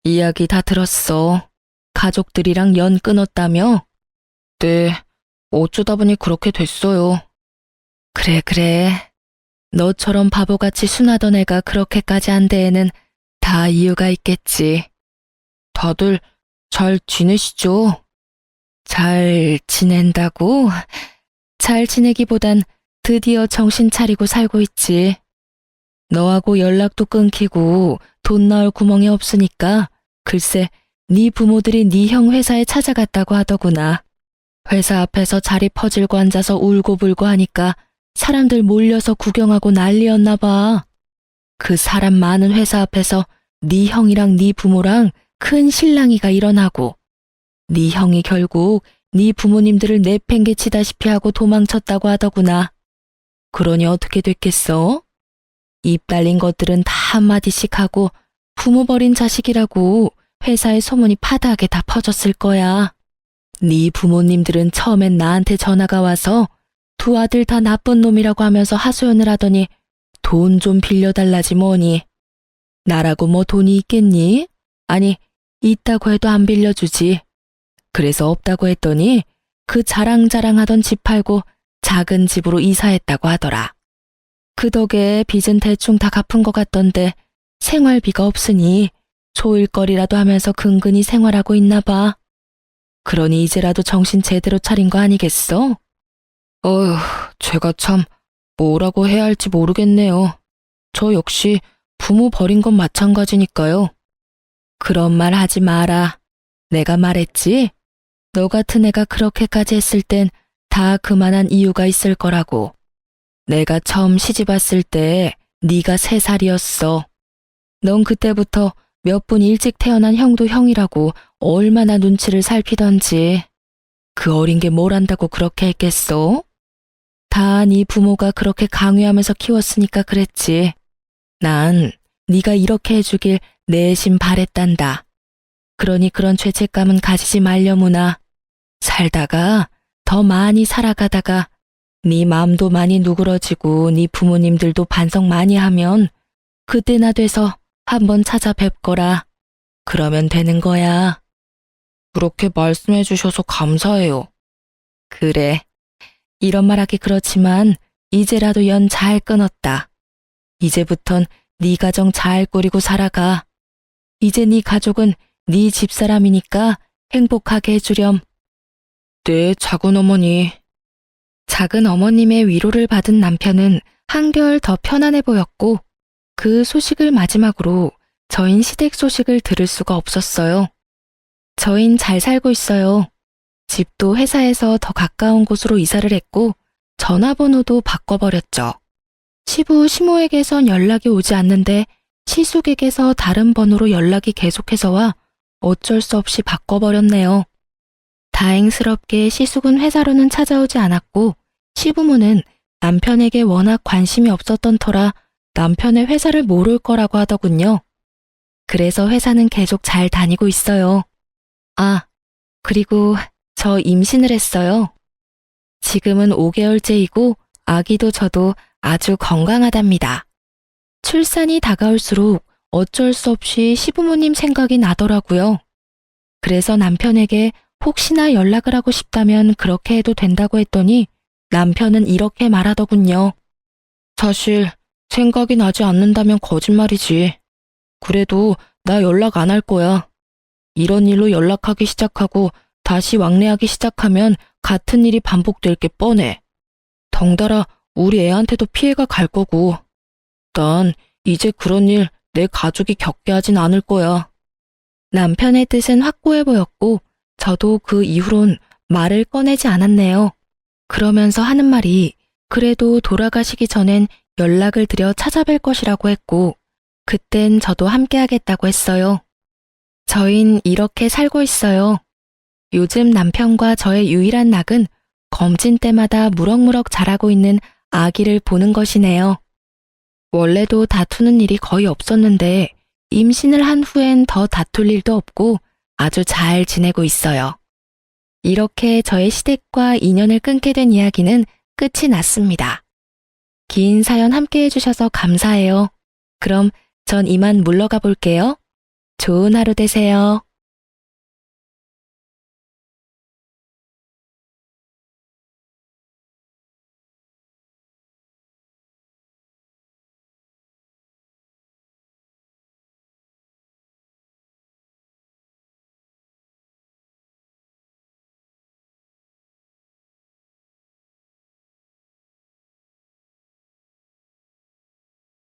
이야기 다 들었어. 가족들이랑 연 끊었다며? 네, 어쩌다 보니 그렇게 됐어요. 그래. 너처럼 바보같이 순하던 애가 그렇게까지 한 데에는 다 이유가 있겠지. 다들 잘 지내시죠? 잘 지낸다고? 잘 지내기보단 드디어 정신 차리고 살고 있지. 너하고 연락도 끊기고 돈 나올 구멍이 없으니까 글쎄 네 부모들이 네 형 회사에 찾아갔다고 하더구나. 회사 앞에서 자리 퍼질고 앉아서 울고불고 하니까 사람들 몰려서 구경하고 난리였나 봐. 그 사람 많은 회사 앞에서 네 형이랑 네 부모랑 큰 실랑이가 일어나고 네 형이 결국 네 부모님들을 내팽개치다시피 하고 도망쳤다고 하더구나. 그러니 어떻게 됐겠어? 입 달린 것들은 다 한마디씩 하고 부모 버린 자식이라고 회사에 소문이 파다하게 다 퍼졌을 거야. 네 부모님들은 처음엔 나한테 전화가 와서 두 아들 다 나쁜 놈이라고 하면서 하소연을 하더니 돈 좀 빌려달라지 뭐니. 나라고 뭐 돈이 있겠니? 아니, 있다고 해도 안 빌려주지. 그래서 없다고 했더니 그 자랑자랑하던 집 팔고 작은 집으로 이사했다고 하더라. 그 덕에 빚은 대충 다 갚은 것 같던데 생활비가 없으니 소일거리라도 하면서 근근히 생활하고 있나 봐. 그러니 이제라도 정신 제대로 차린 거 아니겠어? 어휴, 제가 참 뭐라고 해야 할지 모르겠네요. 저 역시 부모 버린 건 마찬가지니까요. 그런 말 하지 마라. 내가 말했지? 너 같은 애가 그렇게까지 했을 땐 다 그만한 이유가 있을 거라고. 내가 처음 시집 왔을 때 네가 3살이었어. 넌 그때부터 몇 분 일찍 태어난 형도 형이라고 얼마나 눈치를 살피던지. 그 어린 게 뭘 안다고 그렇게 했겠어? 다 네 부모가 그렇게 강요하면서 키웠으니까 그랬지. 난 네가 이렇게 해주길 내심 바랬단다. 그러니 그런 죄책감은 가지지 말려무나. 살다가 더 많이 살아가다가 네 마음도 많이 누그러지고 네 부모님들도 반성 많이 하면 그때나 돼서 한번 찾아뵙거라. 그러면 되는 거야. 그렇게 말씀해 주셔서 감사해요. 그래. 이런 말하기 그렇지만 이제라도 연 잘 끊었다. 이제부턴 네 가정 잘 꾸리고 살아가. 이제 네 가족은 네 집사람이니까 행복하게 해주렴. 네, 작은 어머니. 작은 어머님의 위로를 받은 남편은 한결 더 편안해 보였고 그 소식을 마지막으로 저흰 시댁 소식을 들을 수가 없었어요. 저흰 잘 살고 있어요. 집도 회사에서 더 가까운 곳으로 이사를 했고 전화번호도 바꿔버렸죠. 시부 시모에게선 연락이 오지 않는데 시숙에게서 다른 번호로 연락이 계속해서 와 어쩔 수 없이 바꿔버렸네요. 다행스럽게 시숙은 회사로는 찾아오지 않았고 시부모는 남편에게 워낙 관심이 없었던 터라 남편의 회사를 모를 거라고 하더군요. 그래서 회사는 계속 잘 다니고 있어요. 아, 그리고 저 임신을 했어요. 지금은 5개월째이고 아기도 저도 아주 건강하답니다. 출산이 다가올수록 어쩔 수 없이 시부모님 생각이 나더라고요. 그래서 남편에게 혹시나 연락을 하고 싶다면 그렇게 해도 된다고 했더니 남편은 이렇게 말하더군요. 사실 생각이 나지 않는다면 거짓말이지. 그래도 나 연락 안 할 거야. 이런 일로 연락하기 시작하고 다시 왕래하기 시작하면 같은 일이 반복될 게 뻔해. 덩달아 우리 애한테도 피해가 갈 거고. 난 이제 그런 일 내 가족이 겪게 하진 않을 거야. 남편의 뜻은 확고해 보였고 저도 그 이후론 말을 꺼내지 않았네요. 그러면서 하는 말이 그래도 돌아가시기 전엔 연락을 드려 찾아뵐 것이라고 했고 그땐 저도 함께하겠다고 했어요. 저흰 이렇게 살고 있어요. 요즘 남편과 저의 유일한 낙은 검진 때마다 무럭무럭 자라고 있는 아기를 보는 것이네요. 원래도 다투는 일이 거의 없었는데 임신을 한 후엔 더 다툴 일도 없고 아주 잘 지내고 있어요. 이렇게 저의 시댁과 인연을 끊게 된 이야기는 끝이 났습니다. 긴 사연 함께 해주셔서 감사해요. 그럼 전 이만 물러가 볼게요. 좋은 하루 되세요.